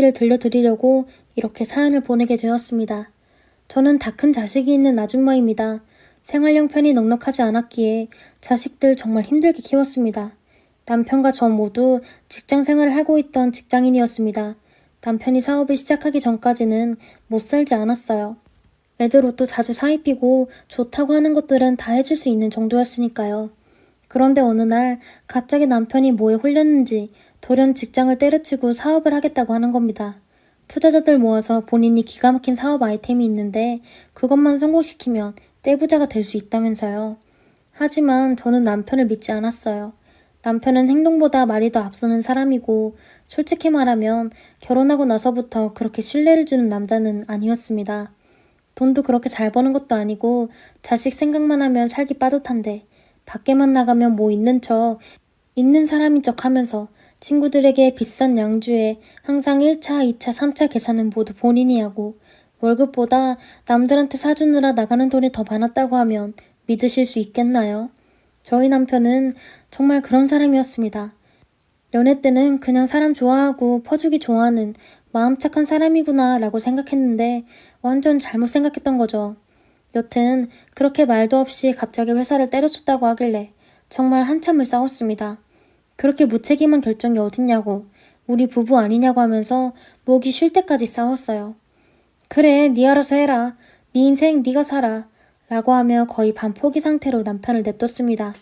를 들려드리려고 이렇게 사연을 보내게 되었습니다. 저는 다 큰 자식이 있는 아줌마입니다. 생활형 편이 넉넉하지 않았기에 자식들 정말 힘들게 키웠습니다. 남편과 저 모두 직장 생활을 하고 있던 직장인이었습니다. 남편이 사업을 시작하기 전까지는 못 살지 않았어요. 애들 옷도 자주 사입히고 좋다고 하는 것들은 다 해줄 수 있는 정도였으니까요. 그런데 어느 날 갑자기 남편이 뭐에 홀렸는지 돌연 직장을 때려치고 사업을 하겠다고 하는 겁니다. 투자자들 모아서 본인이 기가 막힌 사업 아이템이 있는데 그것만 성공시키면 떼부자가 될 수 있다면서요. 하지만 저는 남편을 믿지 않았어요. 남편은 행동보다 말이 더 앞서는 사람이고 솔직히 말하면 결혼하고 나서부터 그렇게 신뢰를 주는 남자는 아니었습니다. 돈도 그렇게 잘 버는 것도 아니고 자식 생각만 하면 살기 빠듯한데 밖에만 나가면 뭐 있는 척, 있는 사람인 척 하면서 친구들에게 비싼 양주에 항상 1차, 2차, 3차 계산은 모두 본인이 하고 월급보다 남들한테 사주느라 나가는 돈이 더 많았다고 하면 믿으실 수 있겠나요? 저희 남편은 정말 그런 사람이었습니다. 연애 때는 그냥 사람 좋아하고 퍼주기 좋아하는 마음 착한 사람이구나 라고 생각했는데 완전 잘못 생각했던 거죠. 여튼 그렇게 말도 없이 갑자기 회사를 때려쳤다고 하길래 정말 한참을 싸웠습니다. 그렇게 무책임한 결정이 어딨냐고 우리 부부 아니냐고 하면서 목이 쉴 때까지 싸웠어요. 그래, 네 알아서 해라. 네 인생 네가 살아. 라고 하며 거의 반포기 상태로 남편을 냅뒀습니다.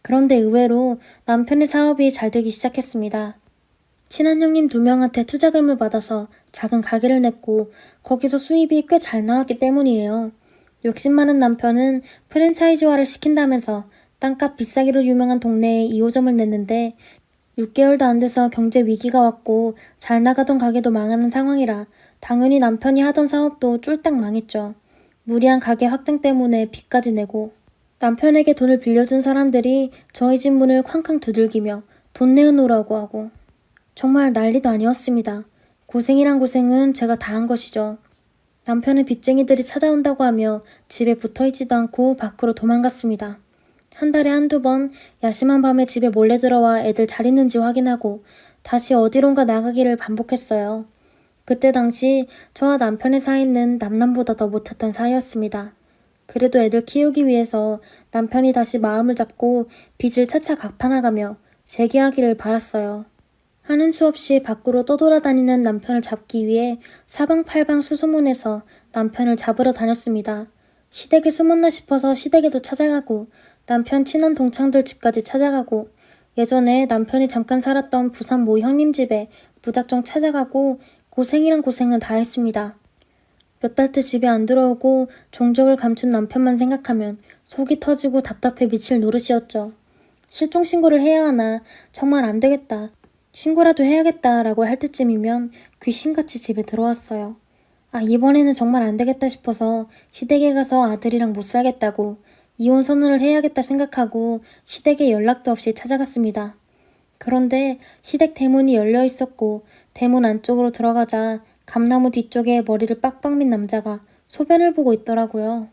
그런데 의외로 남편의 사업이 잘 되기 시작했습니다. 친한 형님 2명한테 투자금을 받아서 작은 가게를 냈고 거기서 수입이 꽤 잘 나왔기 때문이에요. 욕심 많은 남편은 프랜차이즈화를 시킨다면서 땅값 비싸기로 유명한 동네에 2호점을 냈는데 6개월도 안 돼서 경제 위기가 왔고 잘 나가던 가게도 망하는 상황이라 당연히 남편이 하던 사업도 쫄딱 망했죠. 무리한 가게 확장 때문에 빚까지 내고 남편에게 돈을 빌려준 사람들이 저희 집 문을 쾅쾅 두들기며 돈 내어놓으라고 하고 정말 난리도 아니었습니다. 고생이란 고생은 제가 다 한 것이죠. 남편은 빚쟁이들이 찾아온다고 하며 집에 붙어있지도 않고 밖으로 도망갔습니다. 한 달에 한두 번 야심한 밤에 집에 몰래 들어와 애들 잘 있는지 확인하고 다시 어디론가 나가기를 반복했어요. 그때 당시 저와 남편의 사이는 남남보다 더 못했던 사이였습니다. 그래도 애들 키우기 위해서 남편이 다시 마음을 잡고 빚을 차차 갚아나가며 재기하기를 바랐어요. 하는 수 없이 밖으로 떠돌아다니는 남편을 잡기 위해 사방팔방 수소문해서 남편을 잡으러 다녔습니다. 시댁에 숨었나 싶어서 시댁에도 찾아가고 남편 친한 동창들 집까지 찾아가고 예전에 남편이 잠깐 살았던 부산 모 형님 집에 무작정 찾아가고 고생이란 고생은 다 했습니다. 몇 달째 집에 안 들어오고 종적을 감춘 남편만 생각하면 속이 터지고 답답해 미칠 노릇이었죠. 실종 신고를 해야 하나 정말 안 되겠다. 신고라도 해야겠다라고 할 때쯤이면 귀신같이 집에 들어왔어요. 아, 이번에는 정말 안 되겠다 싶어서 시댁에 가서 아들이랑 못 살겠다고 이혼 선언을 해야겠다 생각하고 시댁에 연락도 없이 찾아갔습니다. 그런데 시댁 대문이 열려 있었고 대문 안쪽으로 들어가자 감나무 뒤쪽에 머리를 빡빡 민 남자가 소변을 보고 있더라고요.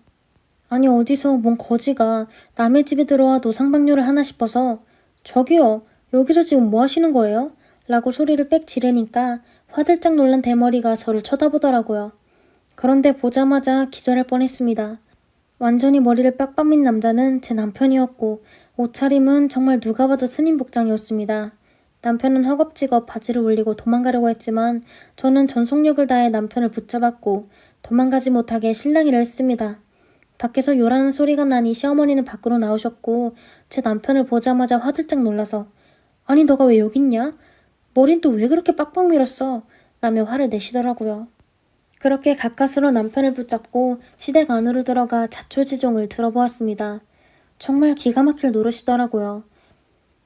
아니 어디서 뭔 거지가 남의 집에 들어와 노상방뇨를 하나 싶어서 저기요, 여기서 지금 뭐 하시는 거예요? 라고 소리를 빽 지르니까 화들짝 놀란 대머리가 저를 쳐다보더라고요. 그런데 보자마자 기절할 뻔했습니다. 완전히 머리를 빡빡 민 남자는 제 남편이었고 옷차림은 정말 누가 봐도 스님 복장이었습니다. 남편은 허겁지겁 바지를 올리고 도망가려고 했지만 저는 전속력을 다해 남편을 붙잡았고 도망가지 못하게 실랑이를 했습니다. 밖에서 요란한 소리가 나니 시어머니는 밖으로 나오셨고 제 남편을 보자마자 화들짝 놀라서 아니 너가 왜 여기 있냐? 머린 또 왜 그렇게 빡빡 밀었어? 라며 화를 내시더라고요. 그렇게 가까스로 남편을 붙잡고 시댁 안으로 들어가 자초지종을 들어보았습니다. 정말 기가 막힐 노릇이더라고요.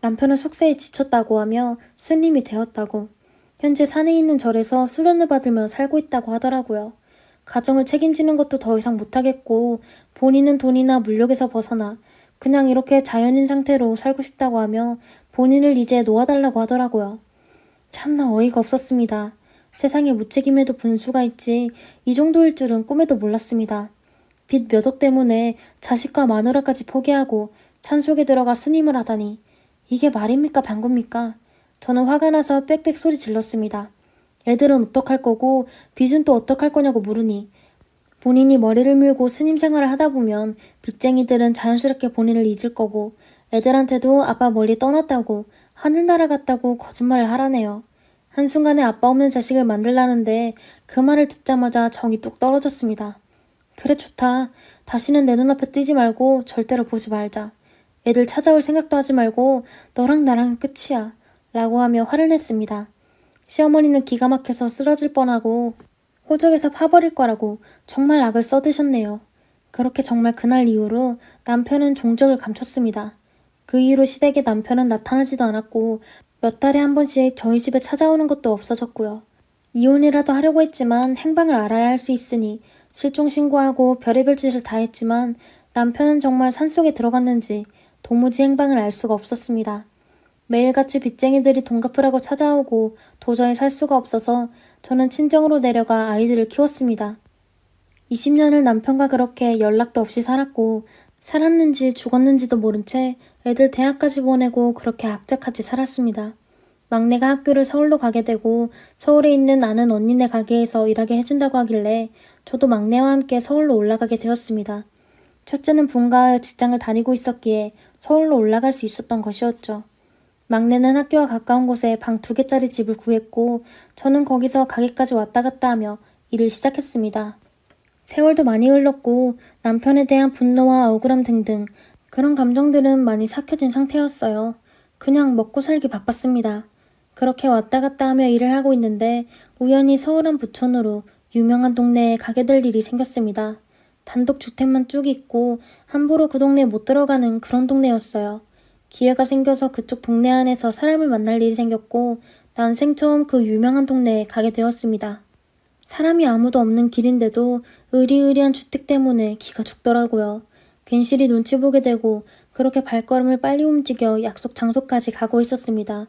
남편은 속세에 지쳤다고 하며 스님이 되었다고 현재 산에 있는 절에서 수련을 받으며 살고 있다고 하더라고요. 가정을 책임지는 것도 더 이상 못하겠고 본인은 돈이나 물욕에서 벗어나 그냥 이렇게 자연인 상태로 살고 싶다고 하며 본인을 이제 놓아달라고 하더라고요. 참나 어이가 없었습니다. 세상에 무책임에도 분수가 있지 이 정도일 줄은 꿈에도 몰랐습니다. 빚 몇 억 때문에 자식과 마누라까지 포기하고 산속에 들어가 스님을 하다니 이게 말입니까 방구입니까? 저는 화가 나서 빽빽 소리 질렀습니다. 애들은 어떡할 거고 빚은 또 어떡할 거냐고 물으니 본인이 머리를 밀고 스님 생활을 하다 보면 빚쟁이들은 자연스럽게 본인을 잊을 거고 애들한테도 아빠 멀리 떠났다고 하늘 날아갔다고 거짓말을 하라네요. 한순간에 아빠 없는 자식을 만들라는데 그 말을 듣자마자 정이 뚝 떨어졌습니다. 그래 좋다. 다시는 내 눈앞에 띄지 말고 절대로 보지 말자. 애들 찾아올 생각도 하지 말고 너랑 나랑 끝이야. 라고 하며 화를 냈습니다. 시어머니는 기가 막혀서 쓰러질 뻔하고 호적에서 파버릴 거라고 정말 악을 써드셨네요. 그렇게 정말 그날 이후로 남편은 종적을 감췄습니다. 그 이후로 시댁에 남편은 나타나지도 않았고 몇 달에 한 번씩 저희 집에 찾아오는 것도 없어졌고요. 이혼이라도 하려고 했지만 행방을 알아야 할 수 있으니 실종 신고하고 별의별 짓을 다 했지만 남편은 정말 산속에 들어갔는지 도무지 행방을 알 수가 없었습니다. 매일같이 빚쟁이들이 돈 갚으라고 찾아오고 도저히 살 수가 없어서 저는 친정으로 내려가 아이들을 키웠습니다. 20년을 남편과 그렇게 연락도 없이 살았고 살았는지 죽었는지도 모른 채 애들 대학까지 보내고 그렇게 악착같이 살았습니다. 막내가 학교를 서울로 가게 되고 서울에 있는 아는 언니네 가게에서 일하게 해준다고 하길래 저도 막내와 함께 서울로 올라가게 되었습니다. 첫째는 분가에 직장을 다니고 있었기에 서울로 올라갈 수 있었던 것이었죠. 막내는 학교와 가까운 곳에 방 2개짜리 집을 구했고 저는 거기서 가게까지 왔다 갔다 하며 일을 시작했습니다. 세월도 많이 흘렀고 남편에 대한 분노와 억울함 등등 그런 감정들은 많이 삭혀진 상태였어요. 그냥 먹고 살기 바빴습니다. 그렇게 왔다 갔다 하며 일을 하고 있는데 우연히 서울 한 부천으로 유명한 동네에 가게 될 일이 생겼습니다. 단독주택만 쭉 있고 함부로 그 동네에 못 들어가는 그런 동네였어요. 기회가 생겨서 그쪽 동네 안에서 사람을 만날 일이 생겼고 난생 처음 그 유명한 동네에 가게 되었습니다. 사람이 아무도 없는 길인데도 으리으리한 주택 때문에 기가 죽더라고요. 괜시리 눈치 보게 되고 그렇게 발걸음을 빨리 움직여 약속 장소까지 가고 있었습니다.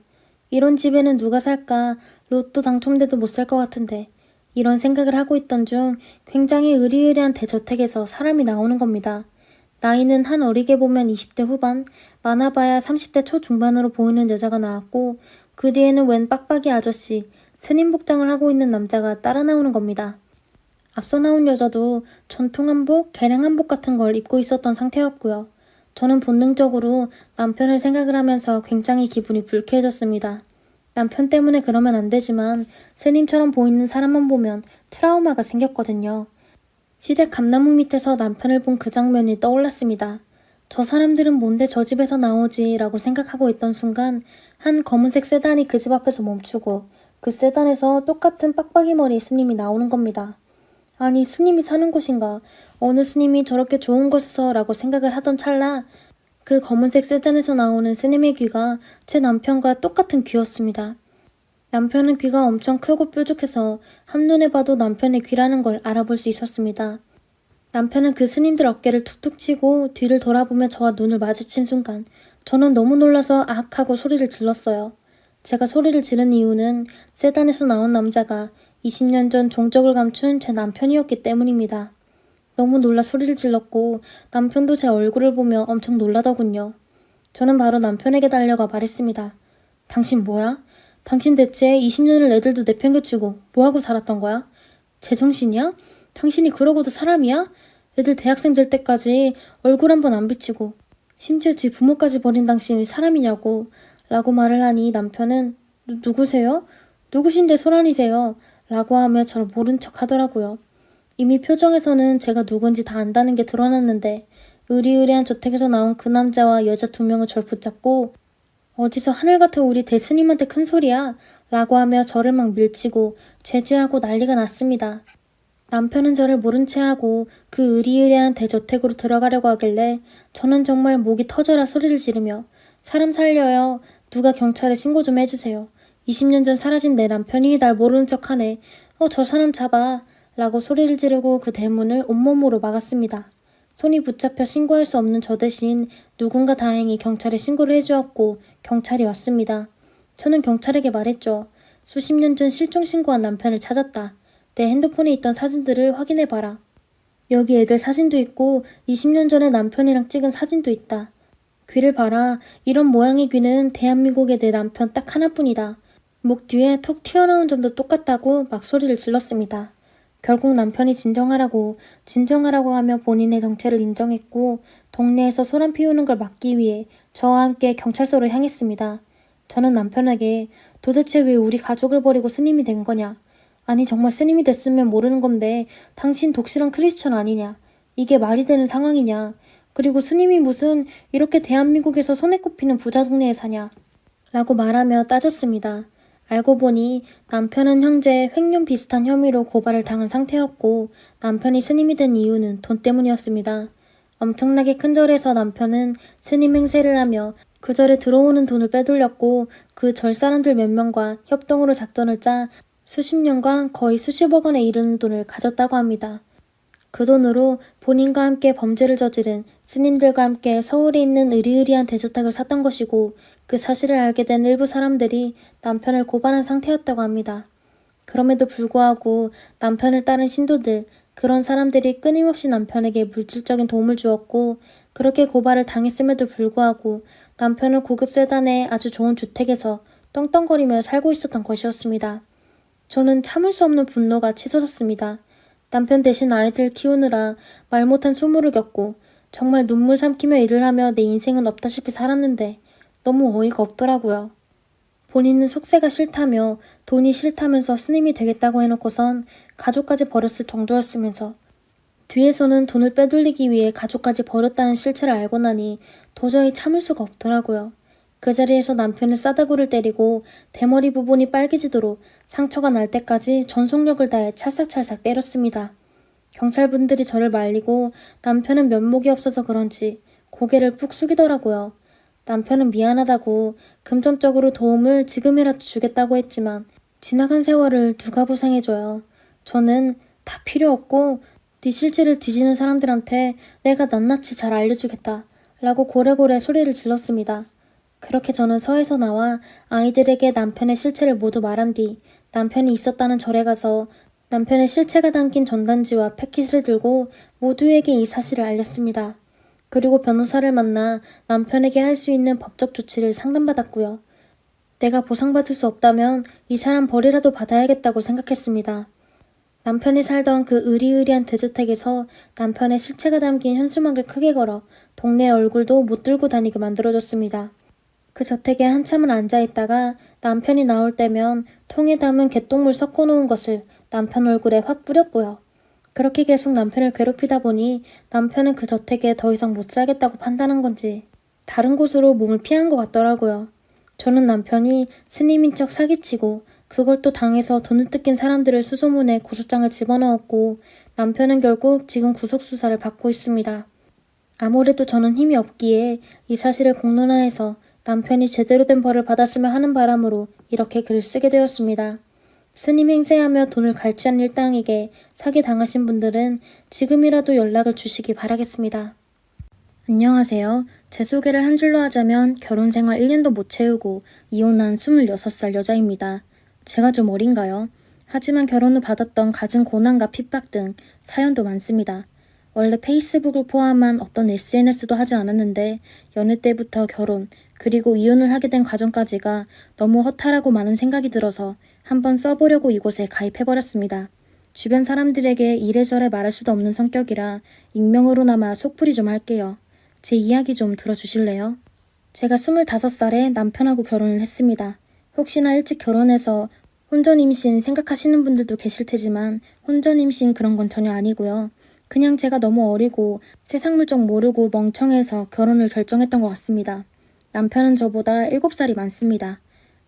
이런 집에는 누가 살까? 로또 당첨돼도 못 살 것 같은데 이런 생각을 하고 있던 중 굉장히 으리으리한 대저택에서 사람이 나오는 겁니다. 나이는 한 어리게 보면 20대 후반, 많아봐야 30대 초중반으로 보이는 여자가 나왔고 그 뒤에는 웬 빡빡이 아저씨, 스님 복장을 하고 있는 남자가 따라 나오는 겁니다. 앞서 나온 여자도 전통 한복, 개량 한복 같은 걸 입고 있었던 상태였고요. 저는 본능적으로 남편을 생각을 하면서 굉장히 기분이 불쾌해졌습니다. 남편 때문에 그러면 안 되지만 스님처럼 보이는 사람만 보면 트라우마가 생겼거든요. 시댁 감나무 밑에서 남편을 본 그 장면이 떠올랐습니다. 저 사람들은 뭔데 저 집에서 나오지 라고 생각하고 있던 순간 한 검은색 세단이 그 집 앞에서 멈추고 그 세단에서 똑같은 빡빡이 머리 스님이 나오는 겁니다. 아니 스님이 사는 곳인가 어느 스님이 저렇게 좋은 곳에서 라고 생각을 하던 찰나 그 검은색 세단에서 나오는 스님의 귀가 제 남편과 똑같은 귀였습니다. 남편은 귀가 엄청 크고 뾰족해서 한눈에 봐도 남편의 귀라는 걸 알아볼 수 있었습니다. 남편은 그 스님들 어깨를 툭툭 치고 뒤를 돌아보며 저와 눈을 마주친 순간 저는 너무 놀라서 악 하고 소리를 질렀어요. 제가 소리를 지른 이유는 세단에서 나온 남자가 20년 전 종적을 감춘 제 남편이었기 때문입니다. 너무 놀라 소리를 질렀고 남편도 제 얼굴을 보며 엄청 놀라더군요. 저는 바로 남편에게 달려가 말했습니다. 당신 뭐야? 당신 대체 20년을 애들도 내팽개치고 뭐하고 살았던 거야? 제정신이야? 당신이 그러고도 사람이야? 애들 대학생 될 때까지 얼굴 한번 안 비치고 심지어 지 부모까지 버린 당신이 사람이냐고 라고 말을 하니 남편은 누구세요? 누구신데 소란이세요? 라고 하며 저를 모른 척 하더라고요. 이미 표정에서는 제가 누군지 다 안다는 게 드러났는데 으리으리한 저택에서 나온 그 남자와 여자 2명은 절 붙잡고 어디서 하늘 같은 우리 대스님한테 큰 소리야 라고 하며 저를 막 밀치고 제지하고 난리가 났습니다. 남편은 저를 모른 채 하고 그 으리으리한 대저택으로 들어가려고 하길래 저는 정말 목이 터져라 소리를 지르며 사람 살려요. 누가 경찰에 신고 좀 해주세요. 20년 전 사라진 내 남편이 날 모르는 척하네. 저 사람 잡아. 라고 소리를 지르고 그 대문을 온몸으로 막았습니다. 손이 붙잡혀 신고할 수 없는 저 대신 누군가 다행히 경찰에 신고를 해주었고 경찰이 왔습니다. 저는 경찰에게 말했죠. 수십 년 전 실종 신고한 남편을 찾았다. 내 핸드폰에 있던 사진들을 확인해봐라. 여기 애들 사진도 있고 20년 전에 남편이랑 찍은 사진도 있다. 귀를 봐라. 이런 모양의 귀는 대한민국의 내 남편 딱 하나뿐이다. 목 뒤에 톡 튀어나온 점도 똑같다고 막 소리를 질렀습니다. 결국 남편이 진정하라고 하며 본인의 정체를 인정했고 동네에서 소란 피우는 걸 막기 위해 저와 함께 경찰서로 향했습니다. 저는 남편에게 도대체 왜 우리 가족을 버리고 스님이 된 거냐? 아니 정말 스님이 됐으면 모르는 건데 당신 독실한 크리스천 아니냐? 이게 말이 되는 상황이냐? 그리고 스님이 무슨 이렇게 대한민국에서 손에 꼽히는 부자 동네에 사냐? 라고 말하며 따졌습니다. 알고 보니 남편은 형제의 횡령 비슷한 혐의로 고발을 당한 상태였고 남편이 스님이 된 이유는 돈 때문이었습니다. 엄청나게 큰 절에서 남편은 스님 행세를 하며 그 절에 들어오는 돈을 빼돌렸고 그 절 사람들 몇 명과 협동으로 작전을 짜 수십 년간 거의 수십억 원에 이르는 돈을 가졌다고 합니다. 그 돈으로 본인과 함께 범죄를 저지른 스님들과 함께 서울에 있는 으리으리한 대저택을 샀던 것이고 그 사실을 알게 된 일부 사람들이 남편을 고발한 상태였다고 합니다. 그럼에도 불구하고 남편을 따른 신도들, 그런 사람들이 끊임없이 남편에게 물질적인 도움을 주었고 그렇게 고발을 당했음에도 불구하고 남편은 고급 세단의 아주 좋은 주택에서 떵떵거리며 살고 있었던 것이었습니다. 저는 참을 수 없는 분노가 치솟았습니다. 남편 대신 아이들 키우느라 말 못한 수모를 겪고 정말 눈물 삼키며 일을 하며 내 인생은 없다시피 살았는데 너무 어이가 없더라고요. 본인은 속세가 싫다며 돈이 싫다면서 스님이 되겠다고 해놓고선 가족까지 버렸을 정도였으면서 뒤에서는 돈을 빼돌리기 위해 가족까지 버렸다는 실체를 알고 나니 도저히 참을 수가 없더라고요. 그 자리에서 남편을 싸다구를 때리고 대머리 부분이 빨개지도록 상처가 날 때까지 전속력을 다해 찰싹찰싹 때렸습니다. 경찰분들이 저를 말리고 남편은 면목이 없어서 그런지 고개를 푹 숙이더라고요. 남편은 미안하다고 금전적으로 도움을 지금이라도 주겠다고 했지만 지나간 세월을 누가 보상해줘요. 저는 다 필요 없고 네 실체를 뒤지는 사람들한테 내가 낱낱이 잘 알려주겠다 라고 고래고래 소리를 질렀습니다. 그렇게 저는 서에서 나와 아이들에게 남편의 실체를 모두 말한 뒤 남편이 있었다는 절에 가서 남편의 실체가 담긴 전단지와 패킷을 들고 모두에게 이 사실을 알렸습니다. 그리고 변호사를 만나 남편에게 할 수 있는 법적 조치를 상담받았고요. 내가 보상받을 수 없다면 이 사람 벌이라도 받아야겠다고 생각했습니다. 남편이 살던 그 으리으리한 대저택에서 남편의 실체가 담긴 현수막을 크게 걸어 동네 얼굴도 못 들고 다니게 만들어줬습니다. 그 저택에 한참을 앉아있다가 남편이 나올 때면 통에 담은 개똥물 섞어놓은 것을 남편 얼굴에 확 뿌렸고요. 그렇게 계속 남편을 괴롭히다 보니 남편은 그 저택에 더 이상 못 살겠다고 판단한 건지 다른 곳으로 몸을 피한 것 같더라고요. 저는 남편이 스님인 척 사기치고 그걸 또 당해서 돈을 뜯긴 사람들을 수소문해 고소장을 집어넣었고 남편은 결국 지금 구속수사를 받고 있습니다. 아무래도 저는 힘이 없기에 이 사실을 공론화해서 남편이 제대로 된 벌을 받았으면 하는 바람으로 이렇게 글을 쓰게 되었습니다. 스님 행세하며 돈을 갈취한 일당에게 사기당하신 분들은 지금이라도 연락을 주시기 바라겠습니다. 안녕하세요. 제 소개를 한 줄로 하자면 결혼 생활 1년도 못 채우고 이혼한 26살 여자입니다. 제가 좀 어린가요? 하지만 결혼 후 받았던 갖은 고난과 핍박 등 사연도 많습니다. 원래 페이스북을 포함한 어떤 SNS도 하지 않았는데 연애 때부터 결혼, 그리고 이혼을 하게 된 과정까지가 너무 허탈하고 많은 생각이 들어서 한번 써보려고 이곳에 가입해버렸습니다. 주변 사람들에게 이래저래 말할 수도 없는 성격이라 익명으로나마 속풀이 좀 할게요. 제 이야기 좀 들어주실래요? 제가 25살에 남편하고 결혼을 했습니다. 혹시나 일찍 결혼해서 혼전 임신 생각하시는 분들도 계실 테지만 혼전 임신 그런 건 전혀 아니고요. 그냥 제가 너무 어리고 세상 물정 모르고 멍청해서 결혼을 결정했던 것 같습니다. 남편은 저보다 7살이 많습니다.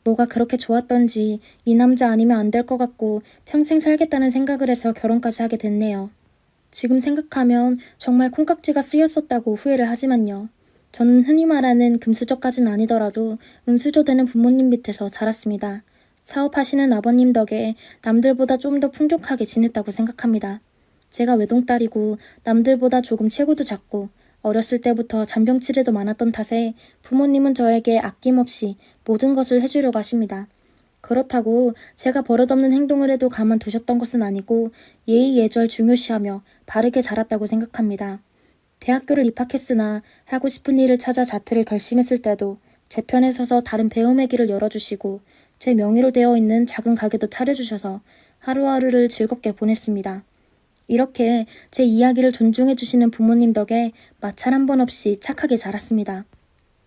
뭐가 그렇게 좋았던지 이 남자 아니면 안 될 것 같고 평생 살겠다는 생각을 해서 결혼까지 하게 됐네요. 지금 생각하면 정말 콩깍지가 쓰였었다고 후회를 하지만요. 저는 흔히 말하는 금수저까지는 아니더라도 은수저 되는 부모님 밑에서 자랐습니다. 사업하시는 아버님 덕에 남들보다 좀 더 풍족하게 지냈다고 생각합니다. 제가 외동딸이고 남들보다 조금 체구도 작고 어렸을 때부터 잔병치레도 많았던 탓에 부모님은 저에게 아낌없이 모든 것을 해주려고 하십니다. 그렇다고 제가 버릇없는 행동을 해도 가만두셨던 것은 아니고 예의 예절 중요시하며 바르게 자랐다고 생각합니다. 대학교를 입학했으나 하고 싶은 일을 찾아 자퇴를 결심했을 때도 제 편에 서서 다른 배움의 길을 열어주시고 제 명의로 되어 있는 작은 가게도 차려주셔서 하루하루를 즐겁게 보냈습니다. 이렇게 제 이야기를 존중해 주시는 부모님 덕에 마찰 한 번 없이 착하게 자랐습니다.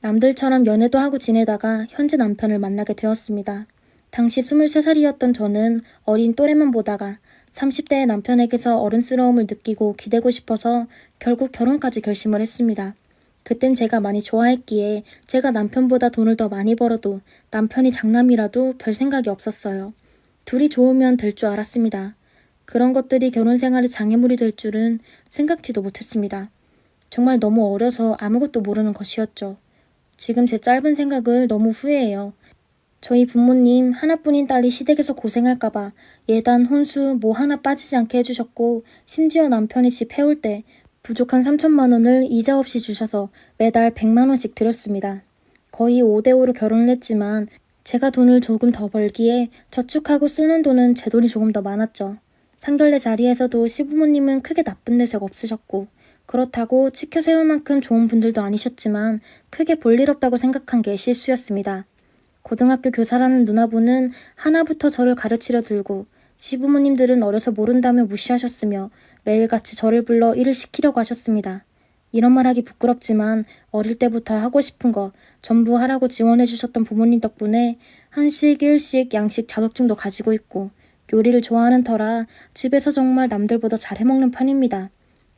남들처럼 연애도 하고 지내다가 현재 남편을 만나게 되었습니다. 당시 23살이었던 저는 어린 또래만 보다가 30대의 남편에게서 어른스러움을 느끼고 기대고 싶어서 결국 결혼까지 결심을 했습니다. 그땐 제가 많이 좋아했기에 제가 남편보다 돈을 더 많이 벌어도 남편이 장남이라도 별 생각이 없었어요. 둘이 좋으면 될 줄 알았습니다. 그런 것들이 결혼 생활의 장애물이 될 줄은 생각지도 못했습니다. 정말 너무 어려서 아무것도 모르는 것이었죠. 지금 제 짧은 생각을 너무 후회해요. 저희 부모님 하나뿐인 딸이 시댁에서 고생할까봐 예단, 혼수 뭐 하나 빠지지 않게 해주셨고 심지어 남편이 집 해올 때 부족한 3천만 원을 이자 없이 주셔서 매달 100만 원씩 드렸습니다. 거의 5대5로 결혼을 했지만 제가 돈을 조금 더 벌기에 저축하고 쓰는 돈은 제 돈이 조금 더 많았죠. 상견례 자리에서도 시부모님은 크게 나쁜 내색 없으셨고 그렇다고 치켜 세울 만큼 좋은 분들도 아니셨지만 크게 볼일 없다고 생각한 게 실수였습니다. 고등학교 교사라는 누나분은 하나부터 저를 가르치려 들고 시부모님들은 어려서 모른다며 무시하셨으며 매일같이 저를 불러 일을 시키려고 하셨습니다. 이런 말하기 부끄럽지만 어릴 때부터 하고 싶은 거 전부 하라고 지원해 주셨던 부모님 덕분에 한식, 일식, 양식 자격증도 가지고 있고 요리를 좋아하는 터라 집에서 정말 남들보다 잘 해먹는 편입니다.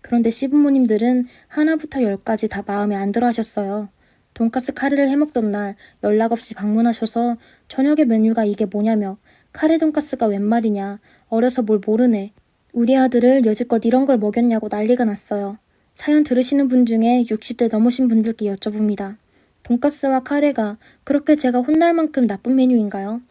그런데 시부모님들은 하나부터 열까지 다 마음에 안 들어 하셨어요. 돈가스 카레를 해먹던 날 연락 없이 방문하셔서 저녁의 메뉴가 이게 뭐냐며 카레 돈가스가 웬 말이냐, 어려서 뭘 모르네, 우리 아들을 여지껏 이런 걸 먹였냐고 난리가 났어요. 사연 들으시는 분 중에 60대 넘으신 분들께 여쭤봅니다. 돈가스와 카레가 그렇게 제가 혼날 만큼 나쁜 메뉴인가요?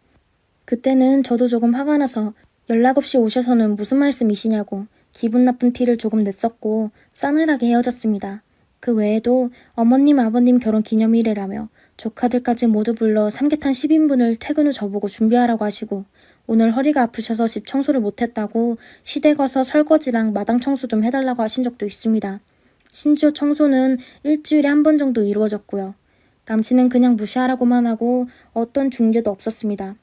그때는 저도 조금 화가 나서 연락 없이 오셔서는 무슨 말씀이시냐고 기분 나쁜 티를 조금 냈었고 싸늘하게 헤어졌습니다. 그 외에도 어머님 아버님 결혼 기념일이라며 조카들까지 모두 불러 삼계탕 10인분을 퇴근 후 저보고 준비하라고 하시고 오늘 허리가 아프셔서 집 청소를 못했다고 시댁 와서 설거지랑 마당 청소 좀 해달라고 하신 적도 있습니다. 심지어 청소는 일주일에 한 번 정도 이루어졌고요. 남친은 그냥 무시하라고만 하고 어떤 중재도 없었습니다.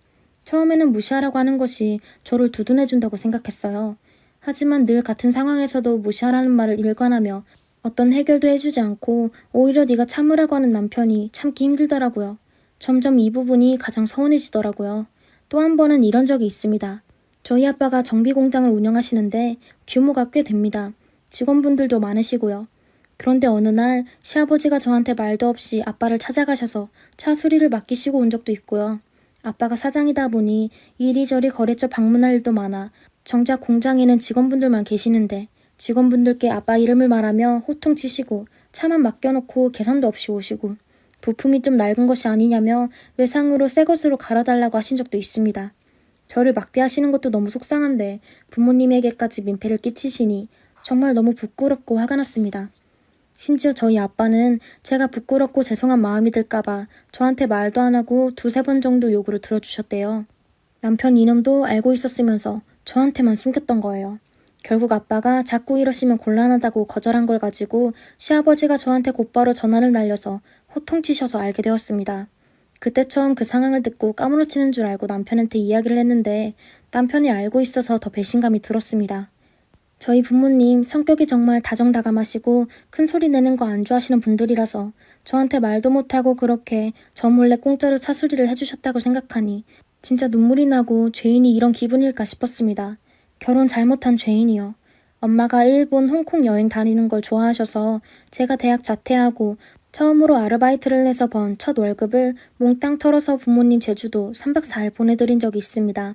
처음에는 무시하라고 하는 것이 저를 두둔해준다고 생각했어요. 하지만 늘 같은 상황에서도 무시하라는 말을 일관하며 어떤 해결도 해주지 않고 오히려 네가 참으라고 하는 남편이 참기 힘들더라고요. 점점 이 부분이 가장 서운해지더라고요. 또 한 번은 이런 적이 있습니다. 저희 아빠가 정비공장을 운영하시는데 규모가 꽤 됩니다. 직원분들도 많으시고요. 그런데 어느 날 시아버지가 저한테 말도 없이 아빠를 찾아가셔서 차 수리를 맡기시고 온 적도 있고요. 아빠가 사장이다 보니 이리저리 거래처 방문할 일도 많아 정작 공장에는 직원분들만 계시는데 직원분들께 아빠 이름을 말하며 호통치시고 차만 맡겨놓고 계산도 없이 오시고 부품이 좀 낡은 것이 아니냐며 외상으로 새 것으로 갈아달라고 하신 적도 있습니다. 저를 막대하시는 것도 너무 속상한데 부모님에게까지 민폐를 끼치시니 정말 너무 부끄럽고 화가 났습니다. 심지어 저희 아빠는 제가 부끄럽고 죄송한 마음이 들까봐 저한테 말도 안 하고 2-3번 정도 요구를 들어주셨대요. 남편 이놈도 알고 있었으면서 저한테만 숨겼던 거예요. 결국 아빠가 자꾸 이러시면 곤란하다고 거절한 걸 가지고 시아버지가 저한테 곧바로 전화를 날려서 호통치셔서 알게 되었습니다. 그때 처음 그 상황을 듣고 까무러치는 줄 알고 남편한테 이야기를 했는데 남편이 알고 있어서 더 배신감이 들었습니다. 저희 부모님 성격이 정말 다정다감하시고 큰 소리 내는 거 안 좋아하시는 분들이라서 저한테 말도 못하고 그렇게 저 몰래 공짜로 차수리를 해주셨다고 생각하니 진짜 눈물이 나고 죄인이 이런 기분일까 싶었습니다. 결혼 잘못한 죄인이요. 엄마가 일본, 홍콩 여행 다니는 걸 좋아하셔서 제가 대학 자퇴하고 처음으로 아르바이트를 해서 번 첫 월급을 몽땅 털어서 부모님 제주도 3박 4일 보내드린 적이 있습니다.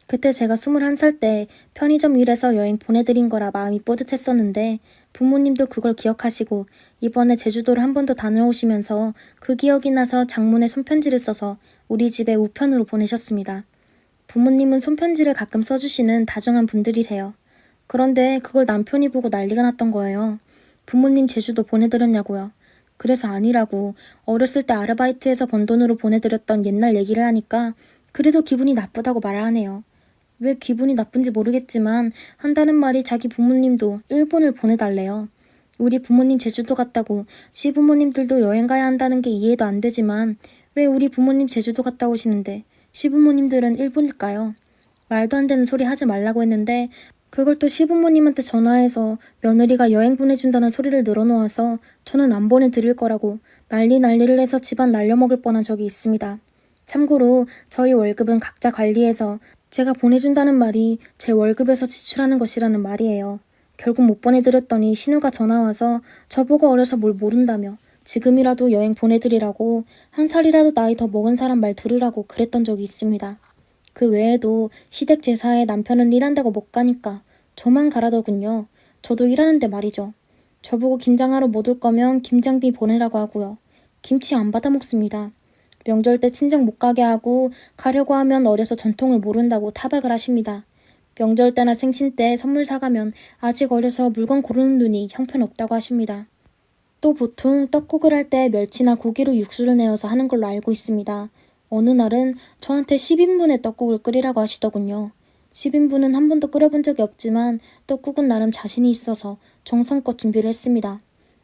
그때 제가 21살 때 편의점 일해서 여행 보내드린 거라 마음이 뿌듯했었는데 부모님도 그걸 기억하시고 이번에 제주도를 한 번 더 다녀오시면서 그 기억이 나서 장문에 손편지를 써서 우리 집에 우편으로 보내셨습니다. 부모님은 손편지를 가끔 써주시는 다정한 분들이세요. 그런데 그걸 남편이 보고 난리가 났던 거예요. 부모님 제주도 보내드렸냐고요. 그래서 아니라고 어렸을 때 아르바이트해서 번 돈으로 보내드렸던 옛날 얘기를 하니까 그래도 기분이 나쁘다고 말을 하네요. 왜 기분이 나쁜지 모르겠지만 한다는 말이 자기 부모님도 일본을 보내달래요. 우리 부모님 제주도 갔다고 시부모님들도 여행 가야 한다는 게 이해도 안 되지만 왜 우리 부모님 제주도 갔다 오시는데 시부모님들은 일본일까요? 말도 안 되는 소리 하지 말라고 했는데 그걸 또 시부모님한테 전화해서 며느리가 여행 보내준다는 소리를 늘어놓아서 저는 안 보내드릴 거라고 난리를 해서 집안 날려먹을 뻔한 적이 있습니다. 참고로 저희 월급은 각자 관리해서 제가 보내준다는 말이 제 월급에서 지출하는 것이라는 말이에요. 결국 못 보내드렸더니 신우가 전화와서 저보고 어려서 뭘 모른다며 지금이라도 여행 보내드리라고 한 살이라도 나이 더 먹은 사람 말 들으라고 그랬던 적이 있습니다. 그 외에도 시댁 제사에 남편은 일한다고 못 가니까 저만 가라더군요. 저도 일하는데 말이죠. 저보고 김장하러 못 올 거면 김장비 보내라고 하고요. 김치 안 받아 먹습니다. 명절 때 친정 못 가게 하고 가려고 하면 어려서 전통을 모른다고 타박을 하십니다. 명절 때나 생신 때 선물 사가면 아직 어려서 물건 고르는 눈이 형편없다고 하십니다. 또 보통 떡국을 할 때 멸치나 고기로 육수를 내어서 하는 걸로 알고 있습니다. 어느 날은 저한테 10인분의 떡국을 끓이라고 하시더군요. 10인분은 한 번도 끓여본 적이 없지만 떡국은 나름 자신이 있어서 정성껏 준비를 했습니다.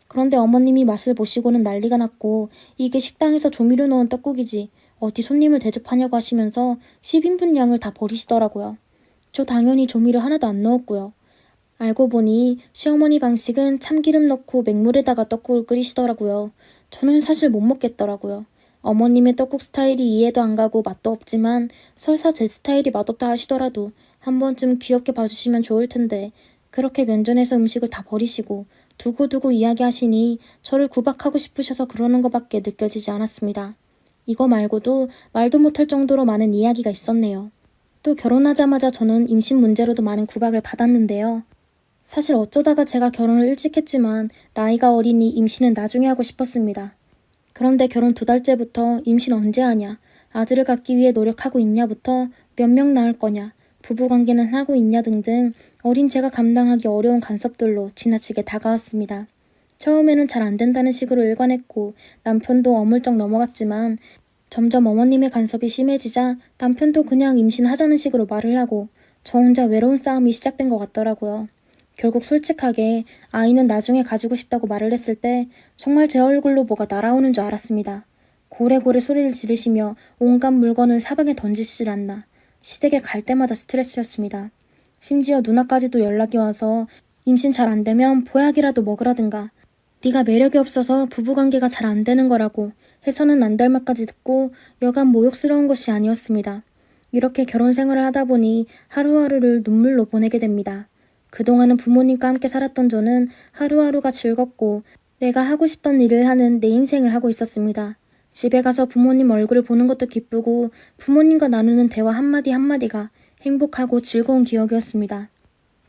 그런데 어머님이 맛을 보시고는 난리가 났고 이게 식당에서 조미료 넣은 떡국이지 어디 손님을 대접하냐고 하시면서 10인분 양을 다 버리시더라고요. 저 당연히 조미료 하나도 안 넣었고요. 알고 보니 시어머니 방식은 참기름 넣고 맹물에다가 떡국을 끓이시더라고요. 저는 사실 못 먹겠더라고요. 어머님의 떡국 스타일이 이해도 안 가고 맛도 없지만 설사 제 스타일이 맛없다 하시더라도 한 번쯤 귀엽게 봐주시면 좋을 텐데 그렇게 면전에서 음식을 다 버리시고 두고두고 이야기하시니 저를 구박하고 싶으셔서 그러는 것밖에 느껴지지 않았습니다. 이거 말고도 말도 못할 정도로 많은 이야기가 있었네요. 또 결혼하자마자 저는 임신 문제로도 많은 구박을 받았는데요. 사실 어쩌다가 제가 결혼을 일찍 했지만 나이가 어리니 임신은 나중에 하고 싶었습니다. 그런데 결혼 2달째부터 임신 언제 하냐, 아들을 갖기 위해 노력하고 있냐부터 몇 명 낳을 거냐, 부부관계는 하고 있냐 등등 어린 제가 감당하기 어려운 간섭들로 지나치게 다가왔습니다. 처음에는 잘 안 된다는 식으로 일관했고 남편도 어물쩍 넘어갔지만 점점 어머님의 간섭이 심해지자 남편도 그냥 임신하자는 식으로 말을 하고 저 혼자 외로운 싸움이 시작된 것 같더라고요. 결국 솔직하게 아이는 나중에 가지고 싶다고 말을 했을 때 정말 제 얼굴로 뭐가 날아오는 줄 알았습니다. 고래고래 소리를 지르시며 온갖 물건을 사방에 던지시질 않나. 시댁에 갈 때마다 스트레스였습니다. 심지어 누나까지도 연락이 와서 임신 잘 안 되면 보약이라도 먹으라든가 네가 매력이 없어서 부부관계가 잘 안 되는 거라고 해서는 안 될 말까지 듣고 여간 모욕스러운 것이 아니었습니다. 이렇게 결혼 생활을 하다 보니 하루하루를 눈물로 보내게 됩니다. 그동안은 부모님과 함께 살았던 저는 하루하루가 즐겁고 내가 하고 싶던 일을 하는 내 인생을 하고 있었습니다. 집에 가서 부모님 얼굴을 보는 것도 기쁘고 부모님과 나누는 대화 한마디 한마디가 행복하고 즐거운 기억이었습니다.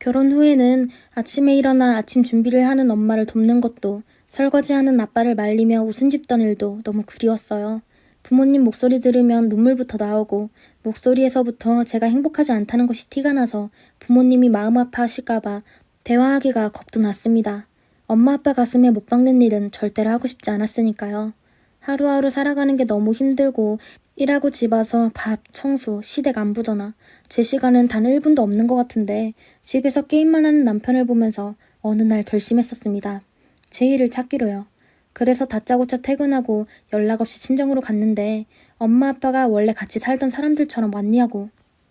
결혼 후에는 아침에 일어나 아침 준비를 하는 엄마를 돕는 것도 설거지하는 아빠를 말리며 웃음 짓던 일도 너무 그리웠어요. 부모님 목소리 들으면 눈물부터 나오고 목소리에서부터 제가 행복하지 않다는 것이 티가 나서 부모님이 마음 아파하실까봐 대화하기가 겁도 났습니다. 엄마 아빠 가슴에 못 박는 일은 절대로 하고 싶지 않았으니까요. 하루하루 살아가는 게 너무 힘들고 일하고 집 와서 밥, 청소, 시댁 안부 전화 제 시간은 단 1분도 없는 것 같은데 집에서 게임만 하는 남편을 보면서 어느 날 결심했었습니다. 제 일을 찾기로요. 그래서 다짜고짜 퇴근하고 연락 없이 친정으로 갔는데 엄마 아빠가 원래 같이 살던 사람들처럼 왔냐고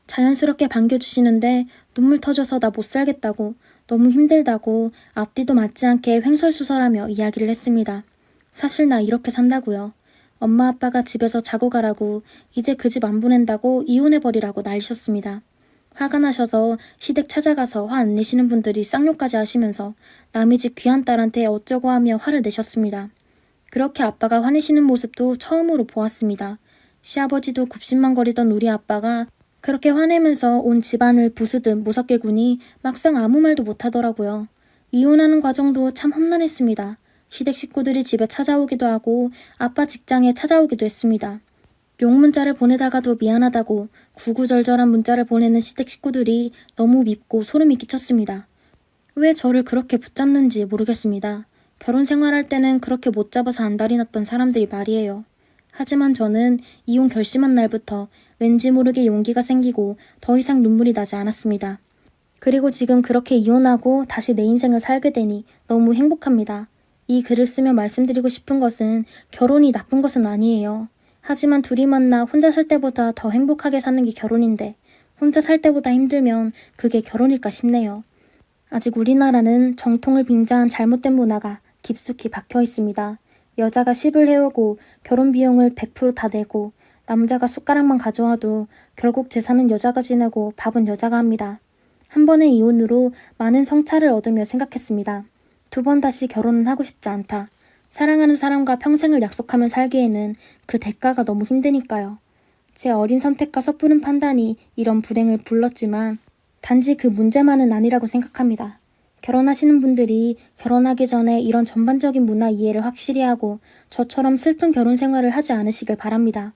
자연스럽게 반겨주시는데 눈물 터져서 나 못 살겠다고 너무 힘들다고 앞뒤도 맞지 않게 횡설수설하며 이야기를 했습니다. 사실 나 이렇게 산다고요. 엄마 아빠가 집에서 자고 가라고 이제 그 집 안 보낸다고 이혼해버리라고 난리셨습니다. 화가 나셔서 시댁 찾아가서 화 안 내시는 분들이 쌍욕까지 하시면서 남의 집 귀한 딸한테 어쩌고 하며 화를 내셨습니다. 그렇게 아빠가 화내시는 모습도 처음으로 보았습니다. 시아버지도 굽신망거리던 우리 아빠가 그렇게 화내면서 온 집안을 부수듯 무섭게 구니 막상 아무 말도 못하더라고요. 이혼하는 과정도 참 험난했습니다. 시댁 식구들이 집에 찾아오기도 하고 아빠 직장에 찾아오기도 했습니다. 용문자를 보내다가도 미안하다고 구구절절한 문자를 보내는 시댁 식구들이 너무 밉고 소름이 끼쳤습니다. 왜 저를 그렇게 붙잡는지 모르겠습니다. 결혼 생활할 때는 그렇게 못 잡아서 안달이 났던 사람들이 말이에요. 하지만 저는 이혼 결심한 날부터 왠지 모르게 용기가 생기고 더 이상 눈물이 나지 않았습니다. 그리고 지금 그렇게 이혼하고 다시 내 인생을 살게 되니 너무 행복합니다. 이 글을 쓰며 말씀드리고 싶은 것은 결혼이 나쁜 것은 아니에요. 하지만 둘이 만나 혼자 살 때보다 더 행복하게 사는 게 결혼인데 혼자 살 때보다 힘들면 그게 결혼일까 싶네요. 아직 우리나라는 정통을 빙자한 잘못된 문화가 깊숙이 박혀 있습니다. 여자가 10을 해오고 결혼 비용을 100%다 내고 남자가 숟가락만 가져와도 결국 재산은 여자가 지내고 밥은 여자가 합니다. 한 번의 이혼으로 많은 성찰을 얻으며 생각했습니다. 두 번 다시 결혼은 하고 싶지 않다. 사랑하는 사람과 평생을 약속하며 살기에는 그 대가가 너무 힘드니까요. 제 어린 선택과 섣부른 판단이 이런 불행을 불렀지만 단지 그 문제만은 아니라고 생각합니다. 결혼하시는 분들이 결혼하기 전에 이런 전반적인 문화 이해를 확실히 하고 저처럼 슬픈 결혼 생활을 하지 않으시길 바랍니다.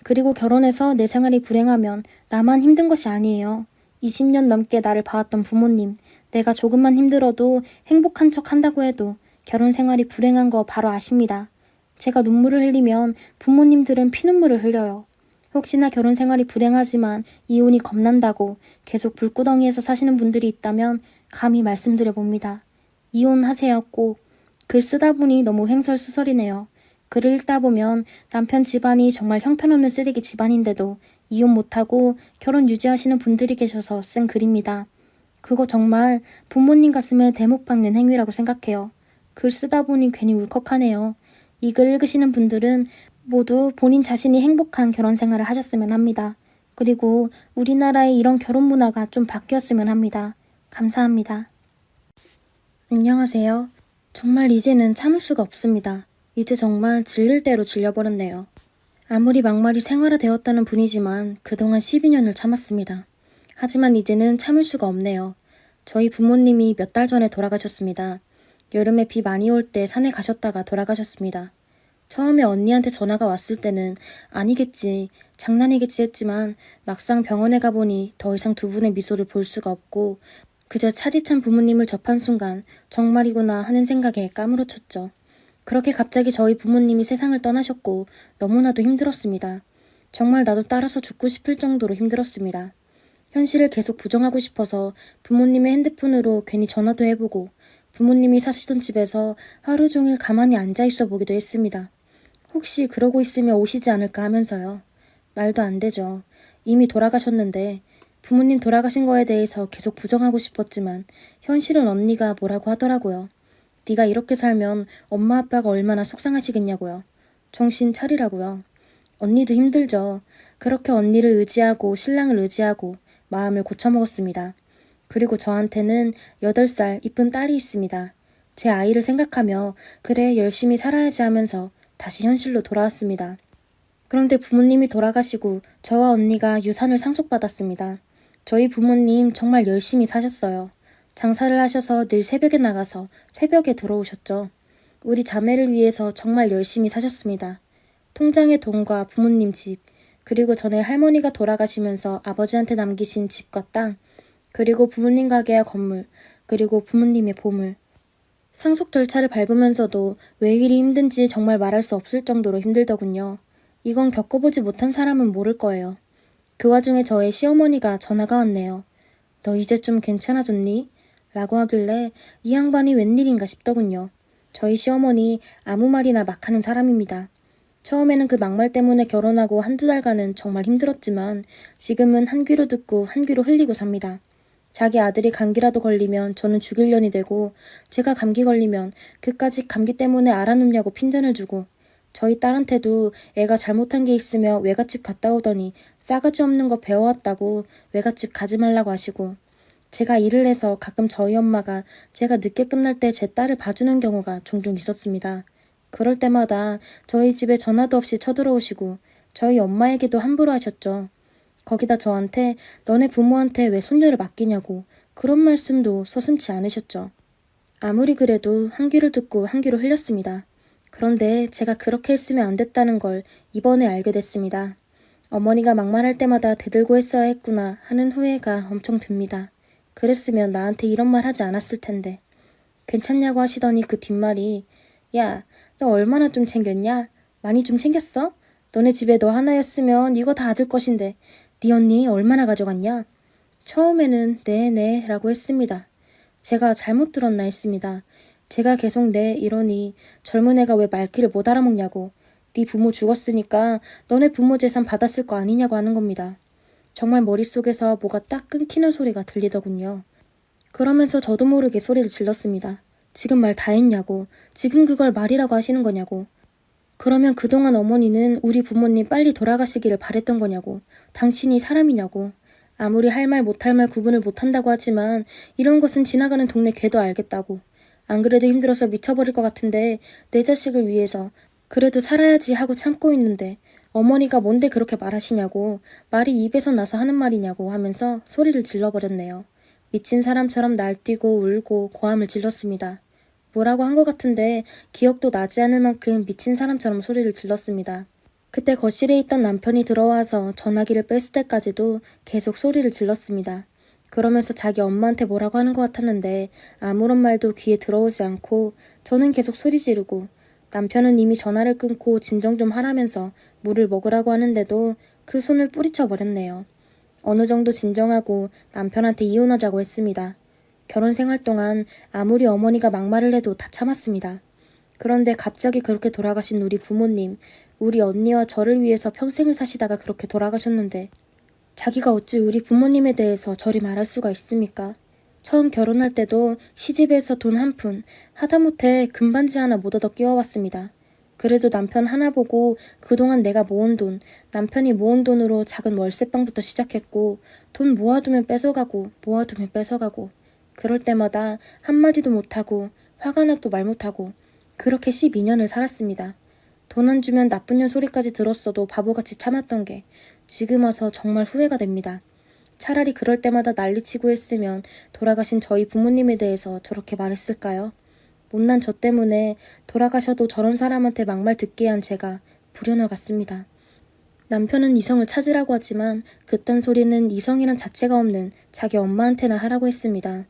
그리고 결혼해서 내 생활이 불행하면 나만 힘든 것이 아니에요. 20년 넘게 나를 봐왔던 부모님, 내가 조금만 힘들어도 행복한 척 한다고 해도 결혼 생활이 불행한 거 바로 아십니다. 제가 눈물을 흘리면 부모님들은 피눈물을 흘려요. 혹시나 결혼 생활이 불행하지만 이혼이 겁난다고 계속 불구덩이에서 사시는 분들이 있다면 감히 말씀드려 봅니다. 이혼하세요 꼭. 글 쓰다 보니 너무 횡설수설이네요. 글을 읽다 보면 남편 집안이 정말 형편없는 쓰레기 집안인데도 이혼 못하고 결혼 유지하시는 분들이 계셔서 쓴 글입니다. 그거 정말 부모님 가슴에 대목 박는 행위라고 생각해요. 글 쓰다 보니 괜히 울컥하네요. 이 글 읽으시는 분들은 모두 본인 자신이 행복한 결혼 생활을 하셨으면 합니다. 그리고 우리나라의 이런 결혼 문화가 좀 바뀌었으면 합니다. 감사합니다. 안녕하세요. 정말 이제는 참을 수가 없습니다. 이제 정말 질릴 대로 질려버렸네요. 아무리 막말이 생활화되었다는 분이지만 그동안 12년을 참았습니다. 하지만 이제는 참을 수가 없네요. 저희 부모님이 몇 달 전에 돌아가셨습니다. 여름에 비 많이 올 때 산에 가셨다가 돌아가셨습니다. 처음에 언니한테 전화가 왔을 때는 아니겠지, 장난이겠지 했지만 막상 병원에 가보니 더 이상 두 분의 미소를 볼 수가 없고 그저 차디찬 부모님을 접한 순간 정말이구나 하는 생각에 까무러쳤죠. 그렇게 갑자기 저희 부모님이 세상을 떠나셨고 너무나도 힘들었습니다. 정말 나도 따라서 죽고 싶을 정도로 힘들었습니다. 현실을 계속 부정하고 싶어서 부모님의 핸드폰으로 괜히 전화도 해보고 부모님이 사시던 집에서 하루 종일 가만히 앉아있어 보기도 했습니다. 혹시 그러고 있으면 오시지 않을까 하면서요. 말도 안 되죠. 이미 돌아가셨는데 부모님 돌아가신 거에 대해서 계속 부정하고 싶었지만 현실은 언니가 뭐라고 하더라고요. 네가 이렇게 살면 엄마 아빠가 얼마나 속상하시겠냐고요. 정신 차리라고요. 언니도 힘들죠. 그렇게 언니를 의지하고 신랑을 의지하고 마음을 고쳐먹었습니다. 그리고 저한테는 8살 이쁜 딸이 있습니다. 제 아이를 생각하며 그래 열심히 살아야지 하면서 다시 현실로 돌아왔습니다. 그런데 부모님이 돌아가시고 저와 언니가 유산을 상속받았습니다. 저희 부모님 정말 열심히 사셨어요. 장사를 하셔서 늘 새벽에 나가서 새벽에 들어오셨죠. 우리 자매를 위해서 정말 열심히 사셨습니다. 통장의 돈과 부모님 집, 그리고 전에 할머니가 돌아가시면서 아버지한테 남기신 집과 땅, 그리고 부모님 가게와 건물, 그리고 부모님의 보물. 상속 절차를 밟으면서도 왜 이리 힘든지 정말 말할 수 없을 정도로 힘들더군요. 이건 겪어보지 못한 사람은 모를 거예요. 그 와중에 저의 시어머니가 전화가 왔네요. 너 이제 좀 괜찮아졌니? 라고 하길래 이 양반이 웬일인가 싶더군요. 저희 시어머니 아무 말이나 막 하는 사람입니다. 처음에는 그 막말 때문에 결혼하고 한두 달간은 정말 힘들었지만 지금은 한 귀로 듣고 한 귀로 흘리고 삽니다. 자기 아들이 감기라도 걸리면 저는 죽일 년이 되고 제가 감기 걸리면 그까짓 감기 때문에 알아눕냐고 핀잔을 주고 저희 딸한테도 애가 잘못한 게 있으면 외갓집 갔다 오더니 싸가지 없는 거 배워왔다고 외갓집 가지 말라고 하시고 제가 일을 해서 가끔 저희 엄마가 제가 늦게 끝날 때 제 딸을 봐주는 경우가 종종 있었습니다. 그럴 때마다 저희 집에 전화도 없이 쳐들어오시고 저희 엄마에게도 함부로 하셨죠. 거기다 저한테 너네 부모한테 왜 손녀를 맡기냐고 그런 말씀도 서슴지 않으셨죠. 아무리 그래도 한 귀를 듣고 한 귀로 흘렸습니다. 그런데 제가 그렇게 했으면 안 됐다는 걸 이번에 알게 됐습니다. 어머니가 막말할 때마다 대들고 했어야 했구나 하는 후회가 엄청 듭니다. 그랬으면 나한테 이런 말 하지 않았을 텐데. 괜찮냐고 하시더니 그 뒷말이 야, 너 얼마나 좀 챙겼냐? 많이 좀 챙겼어? 너네 집에 너 하나였으면 이거 다 아들 것인데 네 언니 얼마나 가져갔냐? 처음에는 네 라고 했습니다. 제가 잘못 들었나 했습니다. 제가 계속 네 이러니 젊은 애가 왜 말귀를 못 알아먹냐고 네 부모 죽었으니까 너네 부모 재산 받았을 거 아니냐고 하는 겁니다. 정말 머릿속에서 뭐가 딱 끊기는 소리가 들리더군요. 그러면서 저도 모르게 소리를 질렀습니다. 지금 말 다 했냐고. 지금 그걸 말이라고 하시는 거냐고. 그러면 그동안 어머니는 우리 부모님 빨리 돌아가시기를 바랬던 거냐고. 당신이 사람이냐고. 아무리 할 말 못할 말 구분을 못한다고 하지만 이런 것은 지나가는 동네 개도 알겠다고. 안 그래도 힘들어서 미쳐버릴 것 같은데 내 자식을 위해서 그래도 살아야지 하고 참고 있는데 어머니가 뭔데 그렇게 말하시냐고. 말이 입에서 나서 하는 말이냐고 하면서 소리를 질러버렸네요. 미친 사람처럼 날뛰고 울고 고함을 질렀습니다. 뭐라고 한 것 같은데 기억도 나지 않을 만큼 미친 사람처럼 소리를 질렀습니다. 그때 거실에 있던 남편이 들어와서 전화기를 뺐을 때까지도 계속 소리를 질렀습니다. 그러면서 자기 엄마한테 뭐라고 하는 것 같았는데 아무런 말도 귀에 들어오지 않고 저는 계속 소리 지르고 남편은 이미 전화를 끊고 진정 좀 하라면서 물을 먹으라고 하는데도 그 손을 뿌리쳐 버렸네요. 어느 정도 진정하고 남편한테 이혼하자고 했습니다. 결혼 생활 동안 아무리 어머니가 막말을 해도 다 참았습니다. 그런데 갑자기 그렇게 돌아가신 우리 부모님, 우리 언니와 저를 위해서 평생을 사시다가 그렇게 돌아가셨는데 자기가 어찌 우리 부모님에 대해서 저리 말할 수가 있습니까? 처음 결혼할 때도 시집에서 돈 한 푼, 하다못해 금반지 하나 못 얻어 끼워왔습니다. 그래도 남편 하나 보고 그동안 내가 모은 돈, 남편이 모은 돈으로 작은 월세방부터 시작했고 돈 모아두면 뺏어가고 모아두면 뺏어가고 그럴 때마다 한마디도 못하고 화가 나도 말 못하고 그렇게 12년을 살았습니다. 돈 안 주면 나쁜 년 소리까지 들었어도 바보같이 참았던 게 지금 와서 정말 후회가 됩니다. 차라리 그럴 때마다 난리치고 했으면 돌아가신 저희 부모님에 대해서 저렇게 말했을까요? 못난 저 때문에 돌아가셔도 저런 사람한테 막말 듣게 한 제가 불효녀 같습니다. 남편은 이성을 찾으라고 하지만 그딴 소리는 이성이란 자체가 없는 자기 엄마한테나 하라고 했습니다.